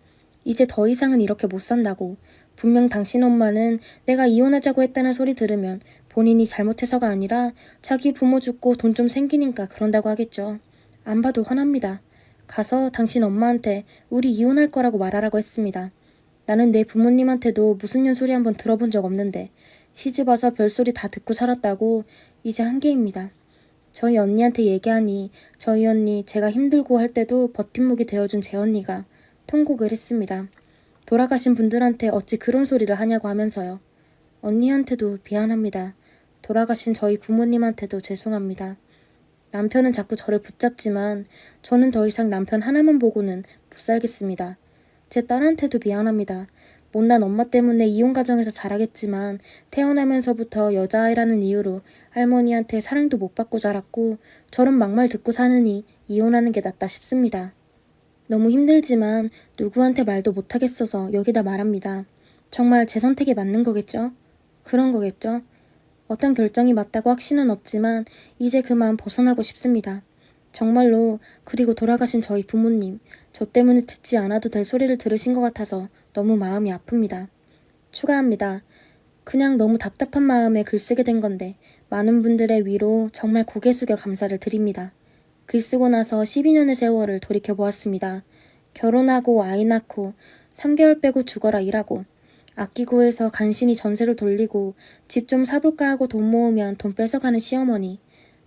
이제 더 이상은 이렇게 못 산다고. 분명 당신 엄마는 내가 이혼하자고 했다는 소리 들으면 본인이 잘못해서가 아니라 자기 부모 죽고 돈 좀 생기니까 그런다고 하겠죠. 안 봐도 화납니다. 가서 당신 엄마한테 우리 이혼할 거라고 말하라고 했습니다. 나는 내 부모님한테도 무슨 년 소리 한번 들어본 적 없는데 시집 와서 별소리 다 듣고 살았다고 이제 한계입니다. 저희 언니한테 얘기하니 저희 언니 제가 힘들고 할 때도 버팀목이 되어준 제 언니가 통곡을 했습니다. 돌아가신 분들한테 어찌 그런 소리를 하냐고 하면서요. 언니한테도 미안합니다. 돌아가신 저희 부모님한테도 죄송합니다. 남편은 자꾸 저를 붙잡지만 저는 더 이상 남편 하나만 보고는 못 살겠습니다. 제 딸한테도 미안합니다. 못난 엄마 때문에 이혼 가정에서 자라겠지만 태어나면서부터 여자아이라는 이유로 할머니한테 사랑도 못 받고 자랐고 저런 막말 듣고 사느니 이혼하는 게 낫다 싶습니다. 너무 힘들지만 누구한테 말도 못하겠어서 여기다 말합니다. 정말 제 선택이 맞는 거겠죠? 그런 거겠죠? 어떤 결정이 맞다고 확신은 없지만 이제 그만 벗어나고 싶습니다. 정말로. 그리고 돌아가신 저희 부모님, 저 때문에 듣지 않아도 될 소리를 들으신 것 같아서 너무 마음이 아픕니다. 추가합니다. 그냥 너무 답답한 마음에 글 쓰게 된 건데 많은 분들의 위로 정말 고개 숙여 감사를 드립니다. 글 쓰고 나서 12년의 세월을 돌이켜보았습니다. 결혼하고 아이 낳고 3개월 빼고 죽어라 일하고 아끼고 해서 간신히 전세를 돌리고 집 좀 사볼까 하고 돈 모으면 돈 뺏어가는 시어머니,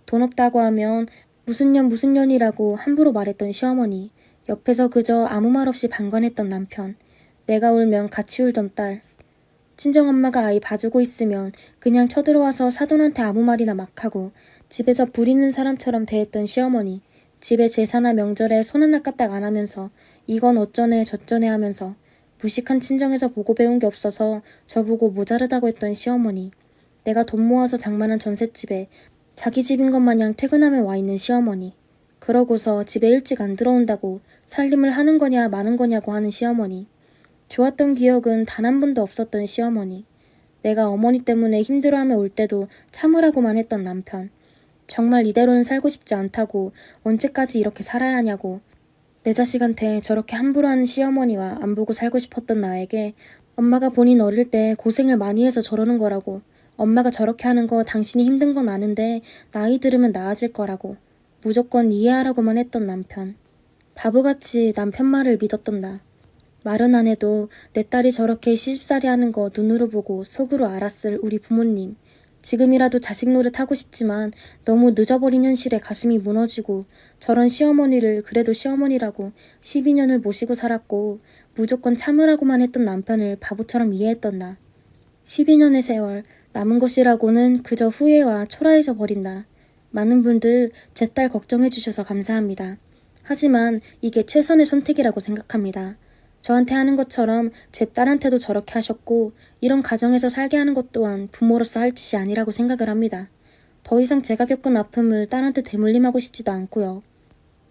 돈 없다고 하면 무슨 년이라고 함부로 말했던 시어머니, 옆에서 그저 아무 말 없이 방관했던 남편, 내가 울면 같이 울던 딸, 친정엄마가 아이 봐주고 있으면 그냥 쳐들어와서 사돈한테 아무 말이나 막 하고 집에서 부리는 사람처럼 대했던 시어머니, 집에 제사나 명절에 손 하나 까딱 안 하면서 이건 어쩌네 저쩌네 하면서 무식한 친정에서 보고 배운 게 없어서 저보고 모자르다고 했던 시어머니, 내가 돈 모아서 장만한 전셋집에 자기 집인 것 마냥 퇴근하면 와 있는 시어머니, 그러고서 집에 일찍 안 들어온다고 살림을 하는 거냐 마는 거냐고 하는 시어머니, 좋았던 기억은 단 한 번도 없었던 시어머니, 내가 어머니 때문에 힘들어하며 올 때도 참으라고만 했던 남편, 정말 이대로는 살고 싶지 않다고 언제까지 이렇게 살아야 하냐고 내 자식한테 저렇게 함부로 하는 시어머니와 안 보고 살고 싶었던 나에게 엄마가 본인 어릴 때 고생을 많이 해서 저러는 거라고, 엄마가 저렇게 하는 거 당신이 힘든 건 아는데 나이 들으면 나아질 거라고 무조건 이해하라고만 했던 남편, 바보같이 남편 말을 믿었던 나, 말은 안 해도 내 딸이 저렇게 시집살이 하는 거 눈으로 보고 속으로 알았을 우리 부모님, 지금이라도 자식 노릇하고 싶지만 너무 늦어버린 현실에 가슴이 무너지고 저런 시어머니를 그래도 시어머니라고 12년을 모시고 살았고 무조건 참으라고만 했던 남편을 바보처럼 이해했던 나. 12년의 세월, 남은 것이라고는 그저 후회와 초라해져 버린 나. 많은 분들 제 딸 걱정해 주셔서 감사합니다. 하지만 이게 최선의 선택이라고 생각합니다. 저한테 하는 것처럼 제 딸한테도 저렇게 하셨고 이런 가정에서 살게 하는 것 또한 부모로서 할 짓이 아니라고 생각을 합니다. 더 이상 제가 겪은 아픔을 딸한테 대물림하고 싶지도 않고요.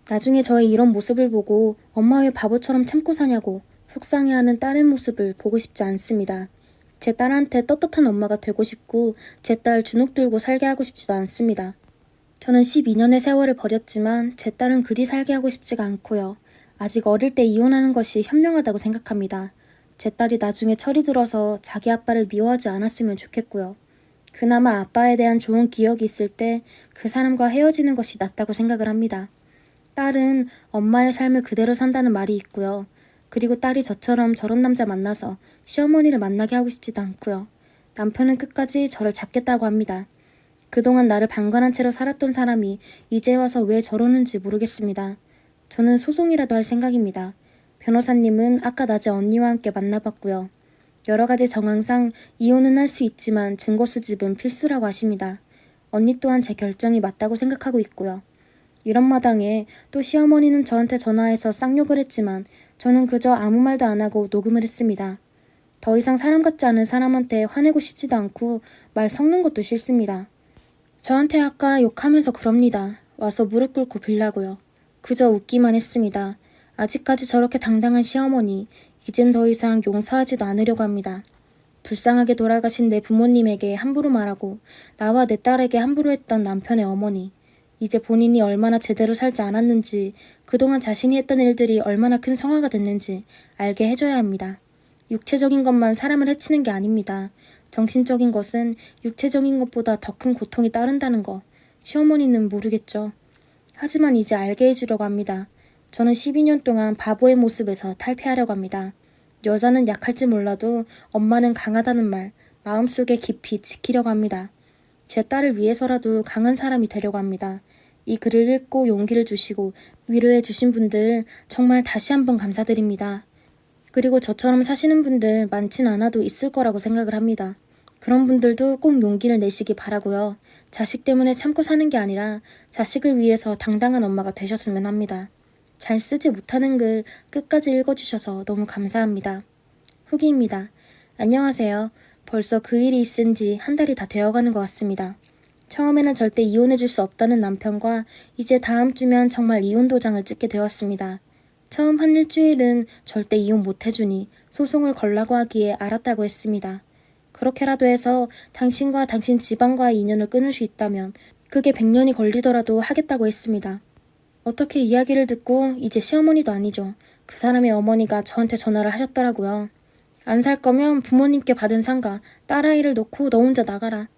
나중에 저의 이런 모습을 보고 엄마 왜 바보처럼 참고 사냐고 속상해하는 딸의 모습을 보고 싶지 않습니다. 제 딸한테 떳떳한 엄마가 되고 싶고 제 딸 주눅 들고 살게 하고 싶지도 않습니다. 저는 12년의 세월을 버렸지만 제 딸은 그리 살게 하고 싶지가 않고요. 아직 어릴 때 이혼하는 것이 현명하다고 생각합니다. 제 딸이 나중에 철이 들어서 자기 아빠를 미워하지 않았으면 좋겠고요. 그나마 아빠에 대한 좋은 기억이 있을 때 그 사람과 헤어지는 것이 낫다고 생각을 합니다. 딸은 엄마의 삶을 그대로 산다는 말이 있고요. 그리고 딸이 저처럼 저런 남자 만나서 시어머니를 만나게 하고 싶지도 않고요. 남편은 끝까지 저를 잡겠다고 합니다. 그동안 나를 방관한 채로 살았던 사람이 이제 와서 왜 저러는지 모르겠습니다. 저는 소송이라도 할 생각입니다. 변호사님은 아까 낮에 언니와 함께 만나봤고요. 여러 가지 정황상 이혼은 할 수 있지만 증거 수집은 필수라고 하십니다. 언니 또한 제 결정이 맞다고 생각하고 있고요. 이런 마당에 또 시어머니는 저한테 전화해서 쌍욕을 했지만 저는 그저 아무 말도 안 하고 녹음을 했습니다. 더 이상 사람 같지 않은 사람한테 화내고 싶지도 않고 말 섞는 것도 싫습니다. 저한테 아까 욕하면서 그럽니다. 와서 무릎 꿇고 빌라고요. 그저 웃기만 했습니다. 아직까지 저렇게 당당한 시어머니, 이젠 더 이상 용서하지도 않으려고 합니다. 불쌍하게 돌아가신 내 부모님에게 함부로 말하고 나와 내 딸에게 함부로 했던 남편의 어머니. 이제 본인이 얼마나 제대로 살지 않았는지, 그동안 자신이 했던 일들이 얼마나 큰 성화가 됐는지 알게 해줘야 합니다. 육체적인 것만 사람을 해치는 게 아닙니다. 정신적인 것은 육체적인 것보다 더 큰 고통이 따른다는 거 시어머니는 모르겠죠. 하지만 이제 알게 해주려고 합니다. 저는 12년 동안 바보의 모습에서 탈피하려고 합니다. 여자는 약할지 몰라도 엄마는 강하다는 말 마음속에 깊이 지키려고 합니다. 제 딸을 위해서라도 강한 사람이 되려고 합니다. 이 글을 읽고 용기를 주시고 위로해 주신 분들 정말 다시 한번 감사드립니다. 그리고 저처럼 사시는 분들 많진 않아도 있을 거라고 생각을 합니다. 그런 분들도 꼭 용기를 내시기 바라고요. 자식 때문에 참고 사는 게 아니라 자식을 위해서 당당한 엄마가 되셨으면 합니다. 잘 쓰지 못하는 글 끝까지 읽어주셔서 너무 감사합니다. 후기입니다. 안녕하세요. 벌써 그 일이 있은 지 한 달이 다 되어가는 것 같습니다. 처음에는 절대 이혼해줄 수 없다는 남편과 이제 다음 주면 정말 이혼 도장을 찍게 되었습니다. 처음 한 일주일은 절대 이혼 못해주니 소송을 걸라고 하기에 알았다고 했습니다. 그렇게라도 해서 당신과 당신 집안과의 인연을 끊을 수 있다면 그게 100년이 걸리더라도 하겠다고 했습니다. 어떻게 이야기를 듣고 이제 시어머니도 아니죠. 그 사람의 어머니가 저한테 전화를 하셨더라고요. 안 살 거면 부모님께 받은 상가, 딸아이를 놓고 너 혼자 나가라.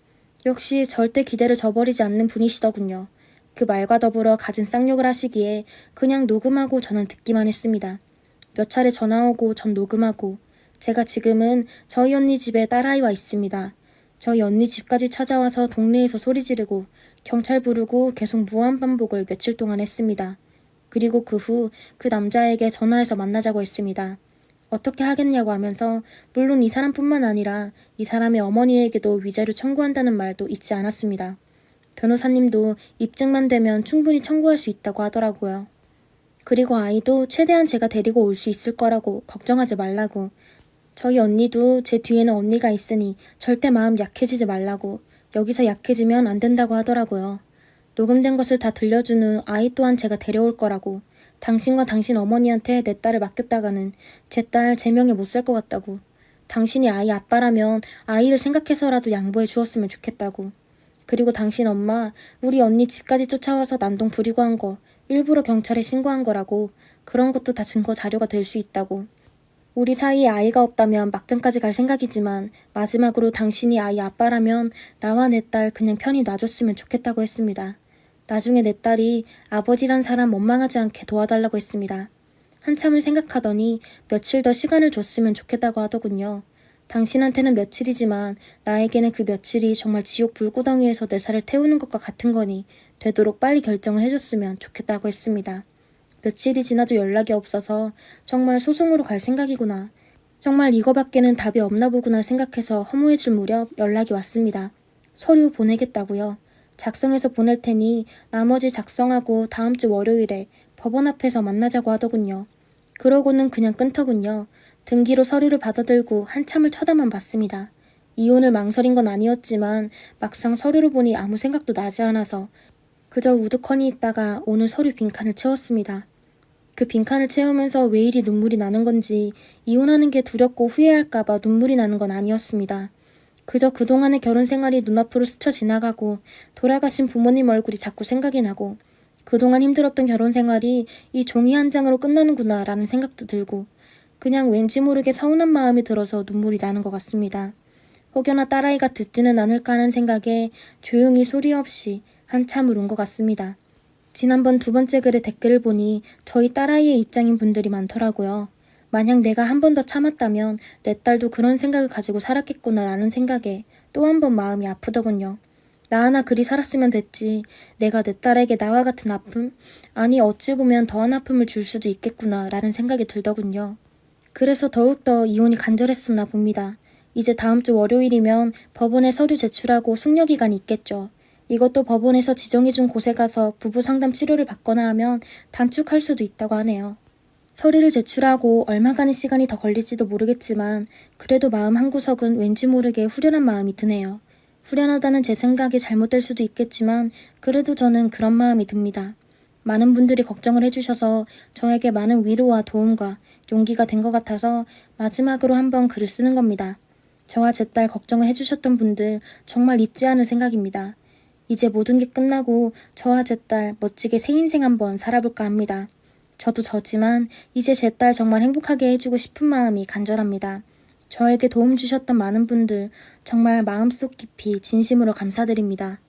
역시 절대 기대를 저버리지 않는 분이시더군요. 그 말과 더불어 갖은 쌍욕을 하시기에 그냥 녹음하고 저는 듣기만 했습니다. 몇 차례 전화 오고 전 녹음하고 제가 지금은 저희 언니 집에 딸아이와 있습니다. 저희 언니 집까지 찾아와서 동네에서 소리 지르고 경찰 부르고 계속 무한반복을 며칠 동안 했습니다. 그리고 그 후 그 남자에게 전화해서 만나자고 했습니다. 어떻게 하겠냐고 하면서 물론 이 사람뿐만 아니라 이 사람의 어머니에게도 위자료 청구한다는 말도 잊지 않았습니다. 변호사님도 입증만 되면 충분히 청구할 수 있다고 하더라고요. 그리고 아이도 최대한 제가 데리고 올 수 있을 거라고 걱정하지 말라고. 저희 언니도 제 뒤에는 언니가 있으니 절대 마음 약해지지 말라고. 여기서 약해지면 안 된다고 하더라고요. 녹음된 것을 다 들려준 후 아이 또한 제가 데려올 거라고. 당신과 당신 어머니한테 내 딸을 맡겼다가는 제 딸 제 명예 못 살 것 같다고. 당신이 아이 아빠라면 아이를 생각해서라도 양보해 주었으면 좋겠다고. 그리고 당신 엄마 우리 언니 집까지 쫓아와서 난동 부리고 한 거 일부러 경찰에 신고한 거라고. 그런 것도 다 증거 자료가 될 수 있다고. 우리 사이에 아이가 없다면 막장까지 갈 생각이지만 마지막으로 당신이 아이 아빠라면 나와 내 딸 그냥 편히 놔줬으면 좋겠다고 했습니다. 나중에 내 딸이 아버지란 사람 원망하지 않게 도와달라고 했습니다. 한참을 생각하더니 며칠 더 시간을 줬으면 좋겠다고 하더군요. 당신한테는 며칠이지만 나에게는 그 며칠이 정말 지옥 불구덩이에서 내 살을 태우는 것과 같은 거니 되도록 빨리 결정을 해줬으면 좋겠다고 했습니다. 며칠이 지나도 연락이 없어서 정말 소송으로 갈 생각이구나. 정말 이거밖에는 답이 없나 보구나 생각해서 허무해질 무렵 연락이 왔습니다. 서류 보내겠다고요. 작성해서 보낼 테니 나머지 작성하고 다음 주 월요일에 법원 앞에서 만나자고 하더군요. 그러고는 그냥 끊더군요. 등기로 서류를 받아들고 한참을 쳐다만 봤습니다. 이혼을 망설인 건 아니었지만 막상 서류를 보니 아무 생각도 나지 않아서 그저 우두커니 있다가 오늘 서류 빈칸을 채웠습니다. 그 빈칸을 채우면서 왜 이리 눈물이 나는 건지 이혼하는 게 두렵고 후회할까봐 눈물이 나는 건 아니었습니다. 그저 그동안의 결혼 생활이 눈앞으로 스쳐 지나가고 돌아가신 부모님 얼굴이 자꾸 생각이 나고 그동안 힘들었던 결혼 생활이 이 종이 한 장으로 끝나는구나 라는 생각도 들고 그냥 왠지 모르게 서운한 마음이 들어서 눈물이 나는 것 같습니다. 혹여나 딸아이가 듣지는 않을까 하는 생각에 조용히 소리 없이 한참을 운 것 같습니다. 지난번 2번째 글에 댓글을 보니 저희 딸아이의 입장인 분들이 많더라고요. 만약 내가 한 번 더 참았다면 내 딸도 그런 생각을 가지고 살았겠구나 라는 생각에 또 한 번 마음이 아프더군요. 나 하나 그리 살았으면 됐지. 내가 내 딸에게 나와 같은 아픔? 아니 어찌 보면 더한 아픔을 줄 수도 있겠구나 라는 생각이 들더군요. 그래서 더욱더 이혼이 간절했었나 봅니다. 이제 다음 주 월요일이면 법원에 서류 제출하고 숙려기간이 있겠죠. 이것도 법원에서 지정해준 곳에 가서 부부 상담 치료를 받거나 하면 단축할 수도 있다고 하네요. 서류를 제출하고 얼마간의 시간이 더 걸릴지도 모르겠지만 그래도 마음 한구석은 왠지 모르게 후련한 마음이 드네요. 후련하다는 제 생각이 잘못될 수도 있겠지만 그래도 저는 그런 마음이 듭니다. 많은 분들이 걱정을 해주셔서 저에게 많은 위로와 도움과 용기가 된 것 같아서 마지막으로 한번 글을 쓰는 겁니다. 저와 제 딸 걱정을 해주셨던 분들 정말 잊지 않을 생각입니다. 이제 모든 게 끝나고 저와 제 딸 멋지게 새 인생 한번 살아볼까 합니다. 저도 저지만 이제 제 딸 정말 행복하게 해주고 싶은 마음이 간절합니다. 저에게 도움 주셨던 많은 분들 정말 마음속 깊이 진심으로 감사드립니다.